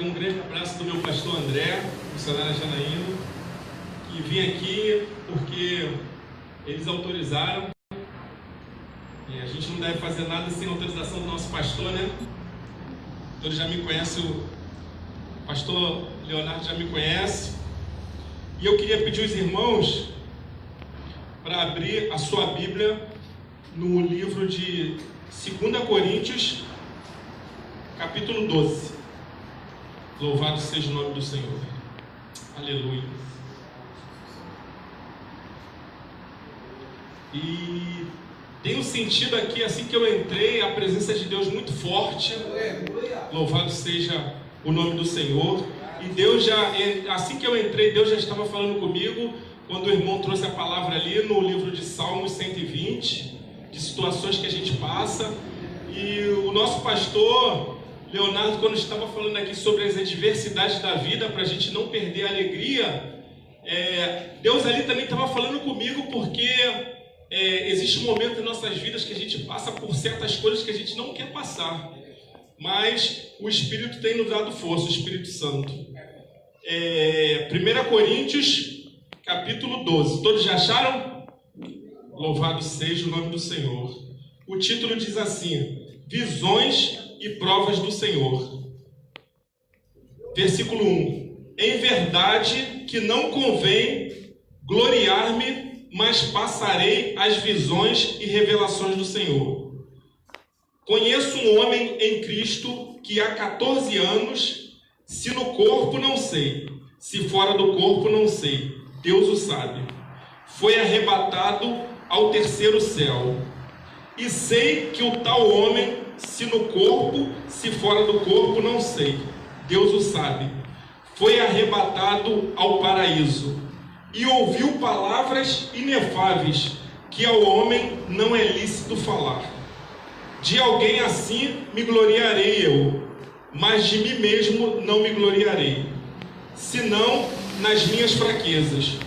Um grande abraço do meu pastor André, missionário Janaíno, que vim aqui porque eles autorizaram. E a gente não deve fazer nada sem autorização do nosso pastor, né? Todos já me conhecem, o pastor Leonardo já me conhece. E eu queria pedir aos irmãos para abrir a sua Bíblia no livro de 2 Coríntios, capítulo 12. Louvado seja o nome do Senhor. Aleluia. E tenho sentido aqui, assim que eu entrei, a presença de Deus muito forte. Louvado seja o nome do Senhor. E Deus já, assim que eu entrei, Deus já estava falando comigo, quando o irmão trouxe a palavra ali no livro de Salmos 120, de situações que a gente passa. E o nosso pastor Leonardo, quando estava falando aqui sobre as adversidades da vida, para a gente não perder a alegria, Deus ali também estava falando comigo, porque existe um momento em nossas vidas que a gente passa por certas coisas que a gente não quer passar, mas o Espírito tem nos dado força, o Espírito Santo. 1 Coríntios, capítulo 12. Todos já acharam? Louvado seja o nome do Senhor. O título diz assim: Visões e provas do Senhor. Versículo 1. Em verdade que não convém gloriar-me, mas passarei as visões e revelações do Senhor. Conheço um homem em Cristo que há 14 anos, se no corpo não sei, se fora do corpo não sei, Deus o sabe, foi arrebatado ao terceiro céu. E sei que o tal homem, se no corpo, se fora do corpo, não sei, Deus o sabe, foi arrebatado ao paraíso, e ouviu palavras inefáveis, que ao homem não é lícito falar. De alguém assim me gloriarei eu, mas de mim mesmo não me gloriarei, senão nas minhas fraquezas.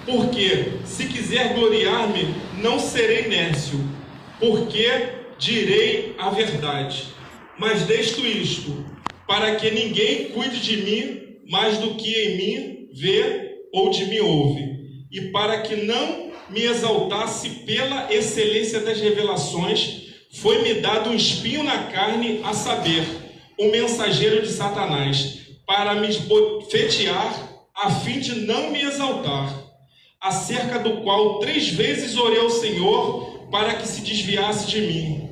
Porque, se quiser gloriar-me, não serei nércio, porque direi a verdade. Mas deixo isto, para que ninguém cuide de mim mais do que em mim vê ou de mim ouve, e para que não me exaltasse pela excelência das revelações, foi-me dado um espinho na carne, a saber, um mensageiro de Satanás, para me esbofetear, a fim de não me exaltar, acerca do qual 3 vezes orei ao Senhor, para que se desviasse de mim.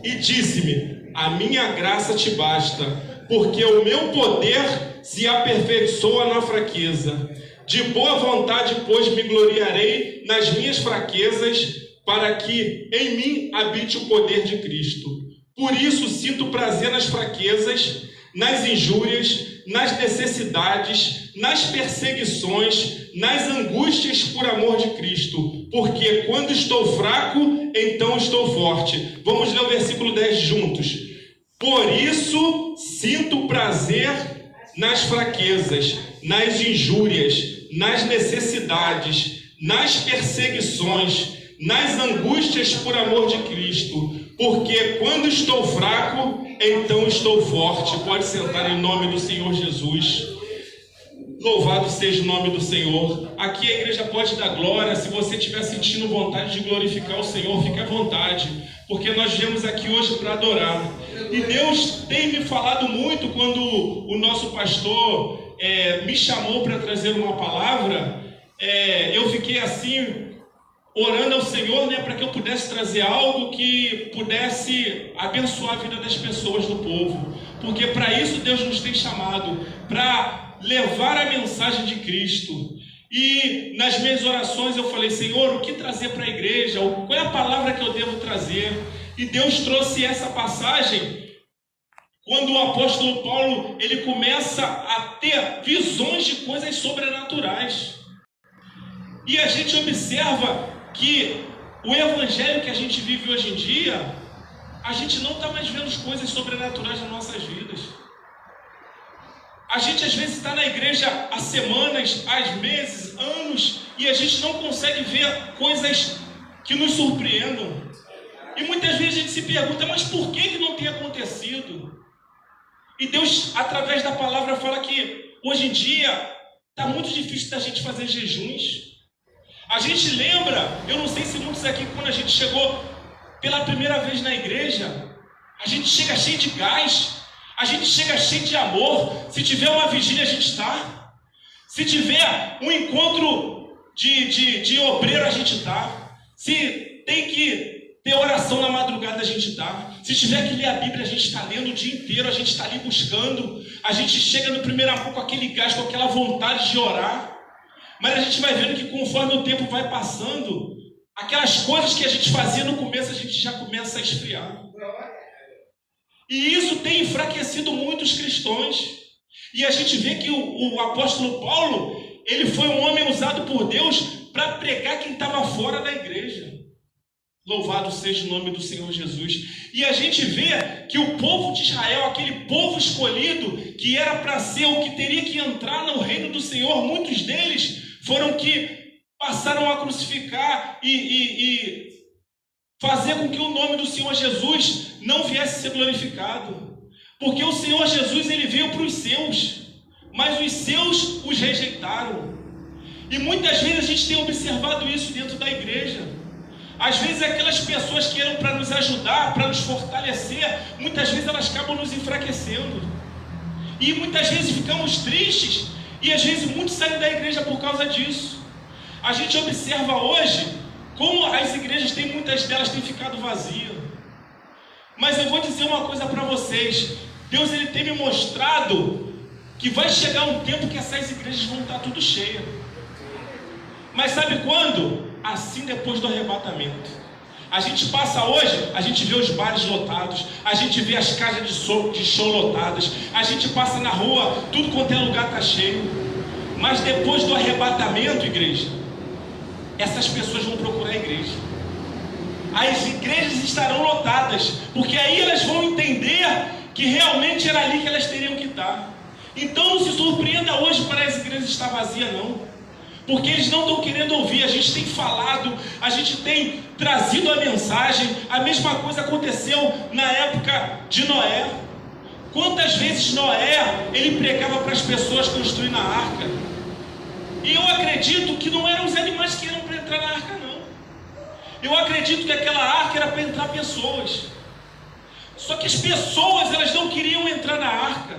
E disse-me: a minha graça te basta, porque o meu poder se aperfeiçoa na fraqueza. De boa vontade, pois, me gloriarei nas minhas fraquezas, para que em mim habite o poder de Cristo. Por isso sinto prazer nas fraquezas, nas injúrias, nas necessidades, nas perseguições, nas angústias por amor de Cristo, porque quando estou fraco, então estou forte. Vamos ler o versículo 10 juntos. Por isso sinto prazer nas fraquezas, nas injúrias, nas necessidades, nas perseguições, nas angústias por amor de Cristo, porque quando estou fraco, então estou forte. Pode sentar em nome do Senhor Jesus. Louvado seja o nome do Senhor. Aqui a igreja pode dar glória. Se você estiver sentindo vontade de glorificar o Senhor, fique à vontade, porque nós viemos aqui hoje para adorar. E Deus tem me falado muito quando o nosso pastor me chamou para trazer uma palavra. Eu fiquei assim, orando ao Senhor, para que eu pudesse trazer algo que pudesse abençoar a vida das pessoas, do povo, porque para isso Deus nos tem chamado, para levar a mensagem de Cristo. E nas minhas orações eu falei: Senhor, o que trazer para a igreja? Qual é a palavra que eu devo trazer? E Deus trouxe essa passagem quando o apóstolo Paulo ele começa a ter visões de coisas sobrenaturais. E a gente observa que o evangelho que a gente vive hoje em dia, a gente não está mais vendo as coisas sobrenaturais nas nossas vidas. A gente às vezes está na igreja há semanas, há meses, anos, e a gente não consegue ver coisas que nos surpreendam. E muitas vezes a gente se pergunta: mas por que não tem acontecido? E Deus, através da palavra, fala que hoje em dia está muito difícil da gente fazer jejuns. A gente lembra, eu não sei se muitos aqui, quando a gente chegou pela primeira vez na igreja, a gente chega cheio de gás, a gente chega cheio de amor. Se tiver uma vigília, a gente está. Se tiver um encontro de obreiro, a gente está. Se tem que ter oração na madrugada, a gente está. Se tiver que ler a Bíblia, a gente está lendo o dia inteiro, a gente está ali buscando. A gente chega no primeiro amor com aquele gás, com aquela vontade de orar. Mas a gente vai vendo que conforme o tempo vai passando, aquelas coisas que a gente fazia no começo, a gente já começa a esfriar. E isso tem enfraquecido muitos cristãos. E a gente vê que o apóstolo Paulo, ele foi um homem usado por Deus para pregar quem estava fora da igreja. Louvado seja o nome do Senhor Jesus. E a gente vê que o povo de Israel, aquele povo escolhido, que era para ser o que teria que entrar no reino do Senhor, muitos deles foram que passaram a crucificar e fazer com que o nome do Senhor Jesus não viesse a ser glorificado. Porque o Senhor Jesus, ele veio para os seus, mas os seus os rejeitaram. E muitas vezes a gente tem observado isso dentro da igreja. Às vezes aquelas pessoas que eram para nos ajudar, para nos fortalecer, muitas vezes elas acabam nos enfraquecendo. E muitas vezes ficamos tristes, e às vezes muitos saem da igreja por causa disso. A gente observa hoje como as igrejas, muitas delas têm ficado vazias. Mas eu vou dizer uma coisa para vocês. Deus, ele tem me mostrado que vai chegar um tempo que essas igrejas vão estar tudo cheias. Mas sabe quando? Assim, depois do arrebatamento. A gente passa hoje, a gente vê os bares lotados, a gente vê as casas de show lotadas, a gente passa na rua, tudo quanto é lugar está cheio. Mas depois do arrebatamento, igreja, essas pessoas vão procurar a igreja. As igrejas estarão lotadas, porque aí elas vão entender que realmente era ali que elas teriam que estar. Então não se surpreenda hoje para as igrejas estar vazias, não. Porque eles não estão querendo ouvir. A gente tem falado, a gente tem trazido a mensagem. A mesma coisa aconteceu na época de Noé. Quantas vezes Noé, ele pregava para as pessoas construindo a arca? E eu acredito que não eram os animais que eram para entrar na arca, não. Eu acredito que aquela arca era para entrar pessoas. Só que as pessoas, elas não queriam entrar na arca.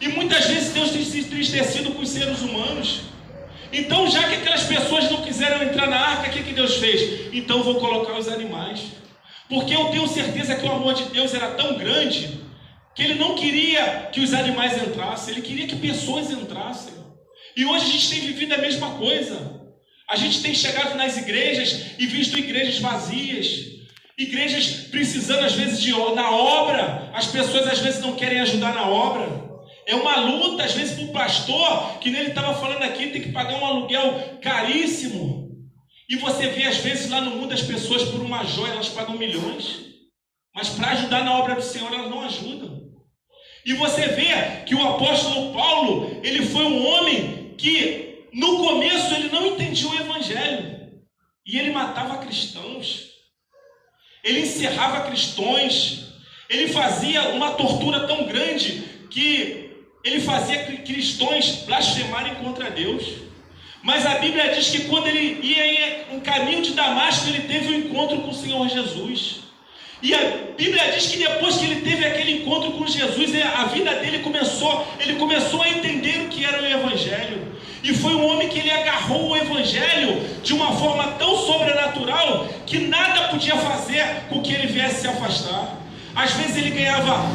E muitas vezes Deus tem se entristecido com os seres humanos. Então, já que aquelas pessoas não quiseram entrar na arca, o que Deus fez? Então vou colocar os animais. Porque eu tenho certeza que o amor de Deus era tão grande que Ele não queria que os animais entrassem, Ele queria que pessoas entrassem. E hoje a gente tem vivido a mesma coisa. A gente tem chegado nas igrejas e visto igrejas vazias, igrejas precisando às vezes na obra. As pessoas às vezes não querem ajudar na obra. É uma luta, às vezes, para o pastor, que nem ele estava falando aqui, tem que pagar um aluguel caríssimo. E você vê, às vezes, lá no mundo, as pessoas, por uma joia, elas pagam milhões. Mas para ajudar na obra do Senhor, elas não ajudam. E você vê que o apóstolo Paulo, ele foi um homem que, no começo, ele não entendia o evangelho. E ele matava cristãos. Ele encerrava cristãos. Ele fazia uma tortura tão grande que ele fazia cristãos blasfemarem contra Deus. Mas a Bíblia diz que quando ele ia em caminho de Damasco, ele teve um encontro com o Senhor Jesus. E a Bíblia diz que depois que ele teve aquele encontro com Jesus, a vida dele ele começou a entender o que era o Evangelho. E foi um homem que ele agarrou o Evangelho de uma forma tão sobrenatural que nada podia fazer com que ele viesse se afastar. Às vezes ele ganhava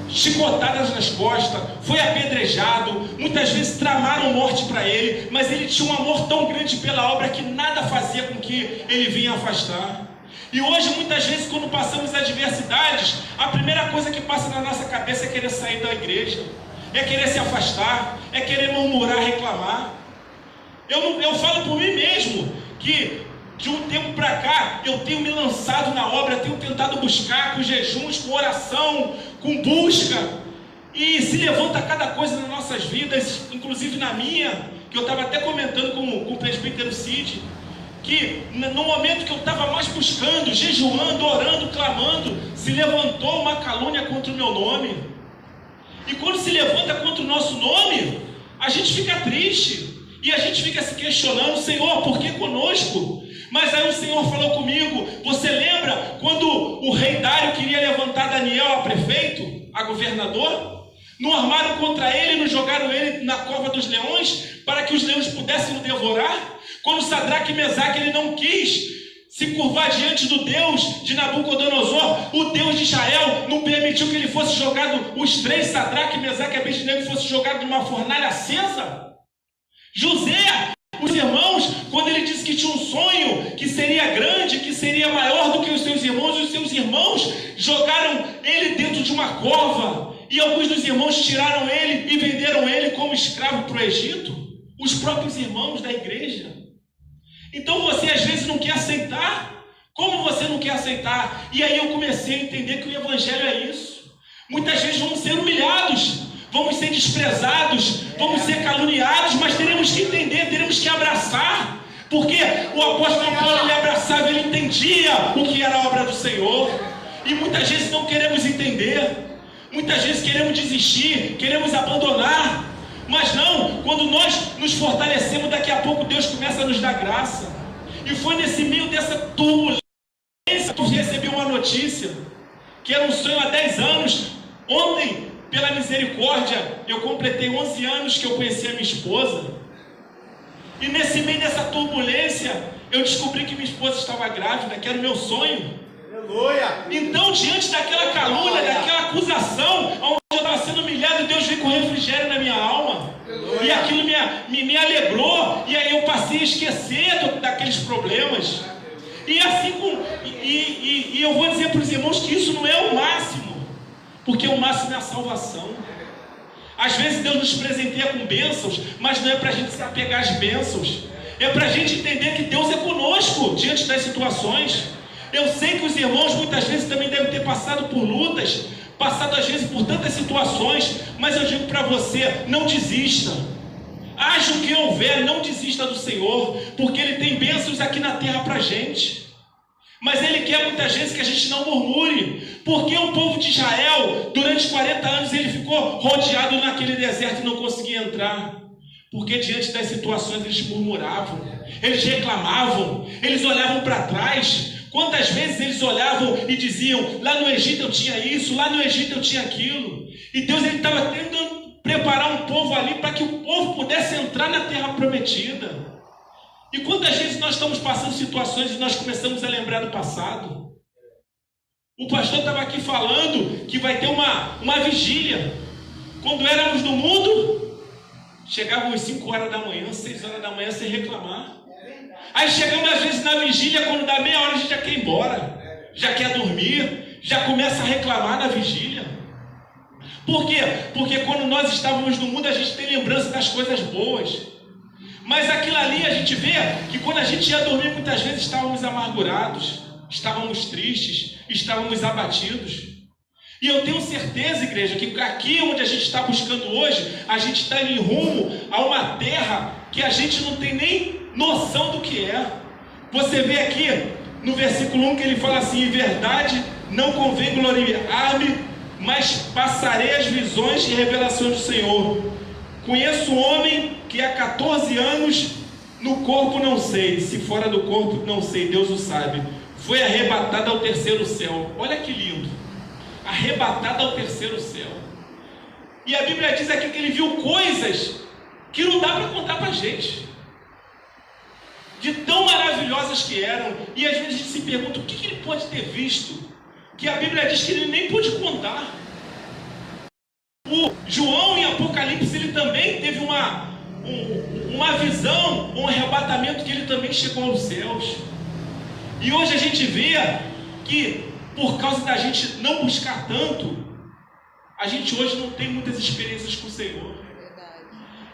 chicotadas nas costas, foi apedrejado, muitas vezes tramaram morte para ele, mas ele tinha um amor tão grande pela obra que nada fazia com que ele vinha afastar. E hoje, muitas vezes, quando passamos adversidades, a primeira coisa que passa na nossa cabeça é querer sair da igreja, é querer se afastar, é querer murmurar, reclamar. Eu falo por mim mesmo, que de um tempo para cá, eu tenho me lançado na obra, tenho tentado buscar com jejuns, com oração, com busca, e se levanta cada coisa nas nossas vidas, inclusive na minha, que eu estava até comentando com o presbítero Cid, que no momento que eu estava mais buscando, jejuando, orando, clamando, se levantou uma calúnia contra o meu nome. E quando se levanta contra o nosso nome, a gente fica triste. E a gente fica se questionando: Senhor, por que conosco? Mas aí o Senhor falou comigo: você lembra quando o rei Dário queria levantar Daniel a prefeito, a governador? Não armaram contra ele, não jogaram ele na cova dos leões, para que os leões pudessem o devorar? Quando Sadraque e Mesaque ele não quis se curvar diante do Deus de Nabucodonosor, o Deus de Israel não permitiu que ele fosse jogado, os três, Sadraque, Mesaque e Abednego, fosse jogado numa fornalha acesa? José, os irmãos, quando ele disse que tinha um sonho que seria grande, que seria maior do que os seus irmãos jogaram ele dentro de uma cova, e alguns dos irmãos tiraram ele e venderam ele como escravo para o Egito, os próprios irmãos da igreja. Então você às vezes não quer aceitar. Como você não quer aceitar? E aí eu comecei a entender que o evangelho é isso. Muitas vezes vamos ser humilhados, vamos ser desprezados, vamos ser caluniados, mas teremos que entender, teremos que abraçar, porque o apóstolo Paulo, ele abraçava, ele entendia o que era a obra do Senhor. E muitas vezes não queremos entender, muitas vezes queremos desistir, queremos abandonar. Mas não, quando nós nos fortalecemos, daqui a pouco Deus começa a nos dar graça. E foi nesse meio dessa turbulência que eu recebi uma notícia, que era um sonho há 10 anos. Ontem, pela misericórdia, eu completei 11 anos que eu conheci a minha esposa. E nesse meio dessa turbulência, eu descobri que minha esposa estava grávida, que era o meu sonho. Aleluia! Então, diante daquela calúnia, daquela acusação, onde eu estava sendo humilhado, Deus veio com refrigério na minha alma. Aleluia. E aquilo me alegrou. E aí eu passei a esquecer daqueles problemas. E assim e eu vou dizer para os irmãos que isso não é o máximo, porque o máximo é a salvação. Às vezes Deus nos presenteia com bênçãos, mas não é para a gente se apegar às bênçãos. É para a gente entender que Deus é conosco diante das situações. Eu sei que os irmãos muitas vezes também devem ter passado por lutas, passado às vezes por tantas situações, mas eu digo para você: não desista. Haja o que houver, não desista do Senhor, porque Ele tem bênçãos aqui na terra para a gente. Mas Ele quer muitas vezes que a gente não murmure, porque o povo de Israel, durante 40 anos, ele ficou rodeado naquele deserto e não conseguia entrar, porque diante das situações eles murmuravam, eles reclamavam, eles olhavam para trás. Quantas vezes eles olhavam e diziam: lá no Egito eu tinha isso, lá no Egito eu tinha aquilo. E Deus estava tentando preparar um povo ali para que o povo pudesse entrar na terra prometida. E quantas vezes nós estamos passando situações e nós começamos a lembrar do passado? O pastor estava aqui falando que vai ter uma vigília. Quando éramos no mundo, chegavam às 5 horas da manhã, 6 horas da manhã sem reclamar. Aí chegamos às vezes na vigília, quando dá meia hora a gente já quer ir embora, já quer dormir, já começa a reclamar na vigília. Por quê? Porque quando nós estávamos no mundo a gente tem lembrança das coisas boas, mas aquilo ali a gente vê que quando a gente ia dormir muitas vezes estávamos amargurados, estávamos tristes, estávamos abatidos. E eu tenho certeza, igreja, que aqui onde a gente está buscando hoje, a gente está em rumo a uma terra que a gente não tem nem noção do que é. Você vê aqui no versículo 1 que ele fala assim: em verdade não convém gloriar-me, mas passarei as visões e revelações do Senhor. Conheço um homem que há 14 anos no corpo não sei, se fora do corpo não sei, Deus o sabe, foi arrebatado ao terceiro céu. Olha que lindo, arrebatado ao terceiro céu. E a Bíblia diz aqui que ele viu coisas que não dá para contar para a gente, de tão maravilhosas que eram. E às vezes a gente se pergunta: o que ele pode ter visto, que a Bíblia diz que ele nem pôde contar. O João em Apocalipse, ele também teve uma visão, um arrebatamento, que ele também chegou aos céus. E hoje a gente vê que por causa da gente não buscar tanto, a gente hoje não tem muitas experiências com o Senhor.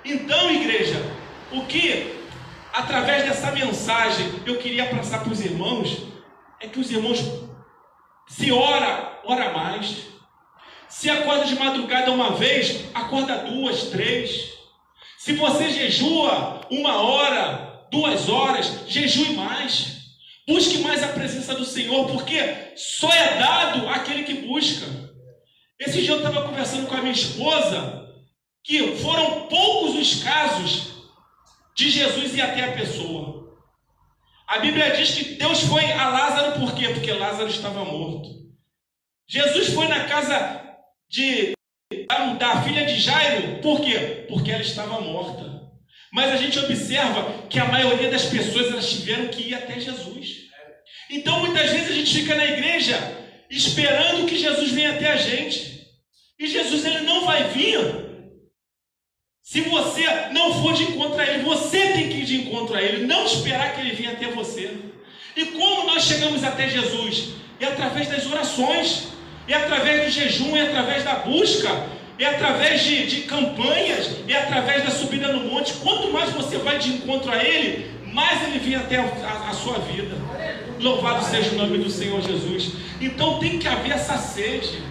Então, igreja, o que através dessa mensagem eu queria passar para os irmãos é que os irmãos, se ora mais. Se acorda de madrugada uma vez, acorda 2, 3. Se você jejua 1 hora, 2 horas, jejue mais. Busque mais a presença do Senhor, porque só é dado àquele que busca. Esse dia eu estava conversando com a minha esposa, que foram poucos os casos de Jesus ir até a pessoa. A Bíblia diz que Deus foi a Lázaro por quê? Porque Lázaro estava morto. Jesus foi na casa da filha de Jairo, por quê? Porque ela estava morta. Mas a gente observa que a maioria das pessoas elas tiveram que ir até Jesus. Então muitas vezes a gente fica na igreja esperando que Jesus venha até a gente. E Jesus ele não vai vir se você não for de encontro a Ele. Você tem que ir de encontro a Ele, não esperar que Ele venha até você. E como nós chegamos até Jesus? É através das orações, é através do jejum, é através da busca, é através de campanhas, é através da subida no monte. Quanto mais você vai de encontro a Ele, mais Ele vem até a sua vida. Louvado seja o nome do Senhor Jesus. Então tem que haver essa sede.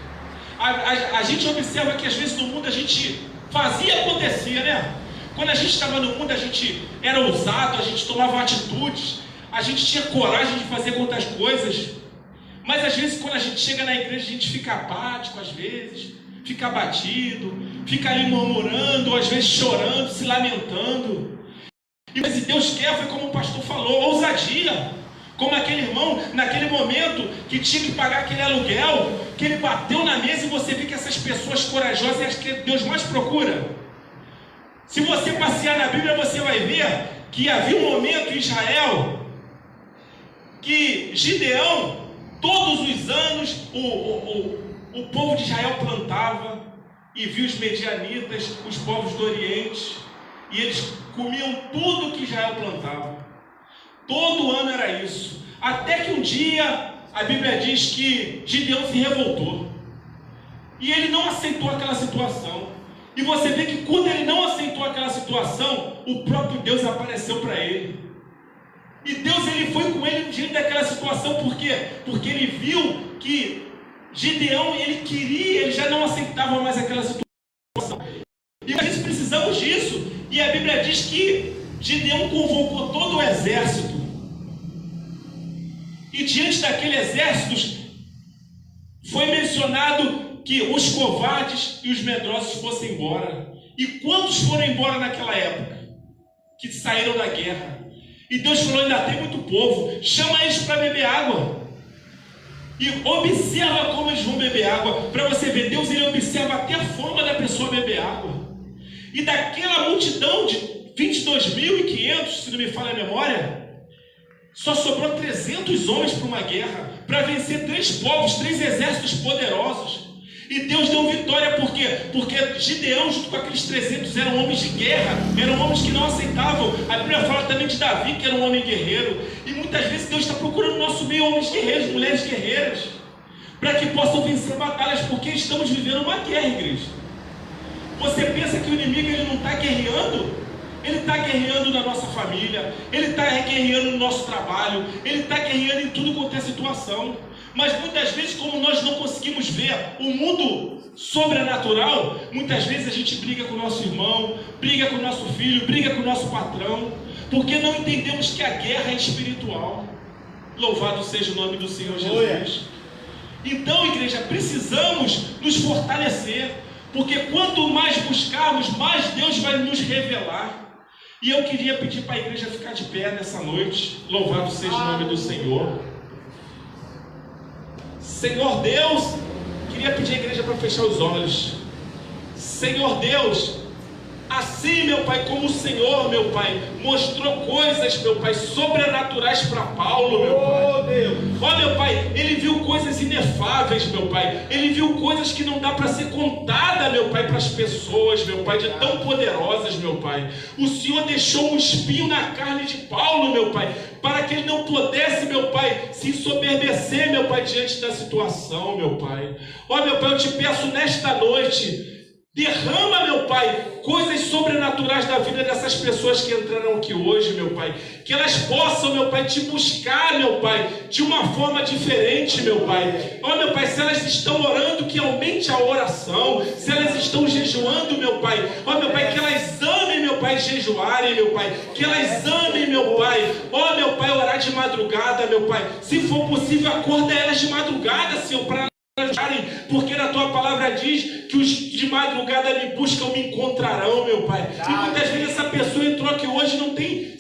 A gente observa que às vezes no mundo a gente fazia e acontecia, né? Quando a gente estava no mundo, a gente era ousado, a gente tomava atitudes, a gente tinha coragem de fazer outras coisas. Mas às vezes quando a gente chega na igreja, a gente fica apático, às vezes, fica abatido, fica ali murmurando, ou às vezes chorando, se lamentando. E mas Deus quer, foi como o pastor falou, ousadia. Como aquele irmão, naquele momento, que tinha que pagar aquele aluguel, que ele bateu na mesa e você vê que essas pessoas corajosas é as que Deus mais procura. Se você passear na Bíblia, você vai ver que havia um momento em Israel que Gideão, todos os anos, o povo de Israel plantava e via os medianitas, os povos do Oriente, e eles comiam tudo que Israel plantava. Todo ano era isso. Até que um dia a Bíblia diz que Gideão se revoltou. E ele não aceitou aquela situação. E você vê que quando ele não aceitou aquela situação, o próprio Deus apareceu para ele. E Deus ele foi com ele diante daquela situação. Por quê? Porque ele viu que Gideão ele já não aceitava mais aquela situação. E nós precisamos disso. E a Bíblia diz que Gideão convocou todo o exército. E diante daquele exército foi mencionado que os covardes e os medrosos fossem embora. E quantos foram embora naquela época? Que saíram da guerra. E Deus falou, ainda tem muito povo, chama eles para beber água. E observa como eles vão beber água. Para você ver, Deus ele observa até a forma da pessoa beber água. E daquela multidão de 22.500, se não me falha a memória, só sobrou 300 homens para uma guerra, para vencer 3 povos, 3 exércitos poderosos. E Deus deu vitória, por quê? Porque Gideão, junto com aqueles 300, eram homens de guerra, eram homens que não aceitavam. A Bíblia fala também de Davi, que era um homem guerreiro. E muitas vezes Deus está procurando no nosso meio homens guerreiros, mulheres guerreiras, para que possam vencer batalhas, porque estamos vivendo uma guerra, igreja. Você pensa que o inimigo ele não está guerreando? Ele está guerreando na nossa família, ele está guerreando no nosso trabalho, ele está guerreando em tudo quanto é situação. Mas muitas vezes, como nós não conseguimos ver o mundo sobrenatural, muitas vezes a gente briga com o nosso irmão, briga com o nosso filho, briga com o nosso patrão, porque não entendemos que a guerra é espiritual. Louvado seja o nome do Senhor Jesus. Então, igreja, precisamos nos fortalecer, porque quanto mais buscarmos, mais Deus vai nos revelar. E eu queria pedir para a igreja ficar de pé nessa noite. Louvado seja o nome do Senhor. Senhor Deus, queria pedir à igreja para fechar os olhos. Senhor Deus, assim, meu Pai, como o Senhor, meu Pai, mostrou coisas, meu Pai, sobrenaturais para Paulo, meu Pai. Oh, Deus. Ó, meu Pai, ele viu coisas inefáveis, meu Pai. Ele viu coisas que não dá para ser contada, meu Pai, para as pessoas, meu Pai, de tão poderosas, meu Pai. O Senhor deixou um espinho na carne de Paulo, meu Pai, para que ele não pudesse, meu Pai, se ensoberbecer, meu Pai, diante da situação, meu Pai. Ó, meu Pai, eu te peço nesta noite, derrama, meu Pai, coisas sobrenaturais da vida dessas pessoas que entraram aqui hoje, meu Pai. Que elas possam, meu Pai, te buscar, meu Pai, de uma forma diferente, meu Pai. Ó, meu Pai, se elas estão orando, que aumente a oração. Se elas estão jejuando, meu Pai. Ó, meu Pai, que elas amem, meu Pai, jejuarem, meu Pai, que elas amem, meu Pai, ó meu Pai, orar de madrugada, meu Pai, se for possível, acorda elas de madrugada, Senhor, para porque na tua palavra diz que os de madrugada me buscam, me encontrarão, meu Pai. E muitas vezes essa pessoa entrou aqui hoje e não tem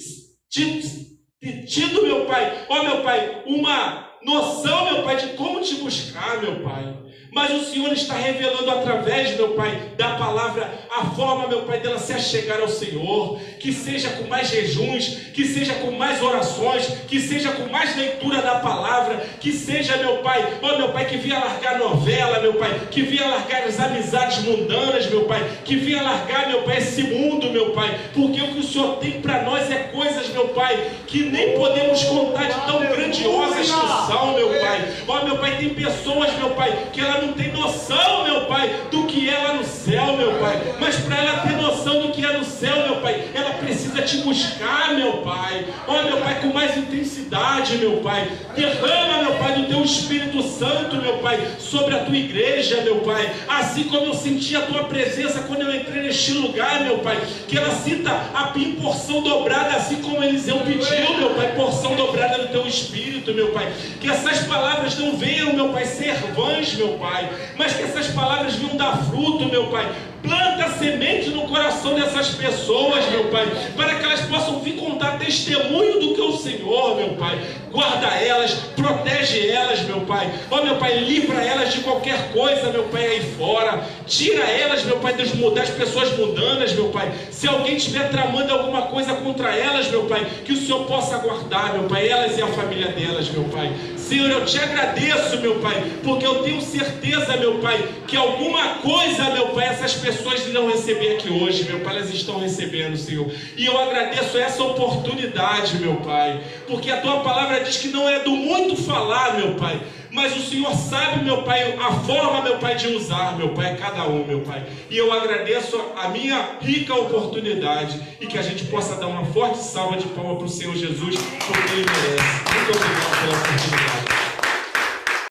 tido, meu Pai, ó meu Pai, uma noção, meu Pai, de como te buscar, meu Pai. Mas o Senhor está revelando através, meu Pai, da palavra, a forma, meu Pai, dela se achegar ao Senhor. Que seja com mais jejuns, que seja com mais orações, que seja com mais leitura da palavra, que seja, meu Pai, ó meu Pai, que venha largar novela, meu Pai, que venha largar as amizades mundanas, meu Pai, que venha largar, meu Pai, esse mundo, meu Pai, porque o que o Senhor tem para nós é coisas, meu Pai, que nem podemos contar de tão grandiosas que são, meu Pai. Ó meu Pai, tem pessoas, meu Pai, que ela não tem noção, meu Pai, do que é lá no céu, meu Pai, mas para ela ter noção do que é no céu, meu Pai, ela precisa te buscar, meu Pai. Ó meu Pai, com mais intensidade, meu Pai, derrama, meu Pai, do teu Espírito Santo, meu Pai, sobre a tua igreja, meu Pai, assim como eu senti a tua presença quando eu entrei neste lugar, meu Pai, que ela sinta a porção dobrada, assim como Eliseu pediu, meu Pai, porção dobrada do teu Espírito, meu Pai, que essas palavras não venham, meu Pai, ser vãs, meu Pai, mas que essas palavras venham dar fruto, meu Pai. Planta semente no coração dessas pessoas, meu Pai, para que elas possam vir contar testemunho do que é o Senhor, meu Pai. Guarda elas, protege elas, meu Pai. Ó, meu Pai, livra elas de qualquer coisa, meu Pai, aí fora. Tira elas, meu Pai, das pessoas mundanas, meu Pai. Se alguém estiver tramando alguma coisa contra elas, meu Pai, que o Senhor possa guardar, meu Pai, elas e a família delas, meu Pai. Senhor, eu te agradeço, meu Pai, porque eu tenho certeza, meu Pai, que alguma coisa, meu Pai, essas pessoas irão receber aqui hoje, meu Pai, elas estão recebendo, Senhor. E eu agradeço essa oportunidade, meu Pai, porque a tua palavra diz que não é do muito falar, meu Pai, mas o Senhor sabe, meu Pai, a forma, meu Pai, de usar, meu Pai, cada um, meu Pai. E eu agradeço a minha rica oportunidade e que a gente possa dar uma forte salva de palmas para o Senhor Jesus, porque Ele merece. Muito obrigado.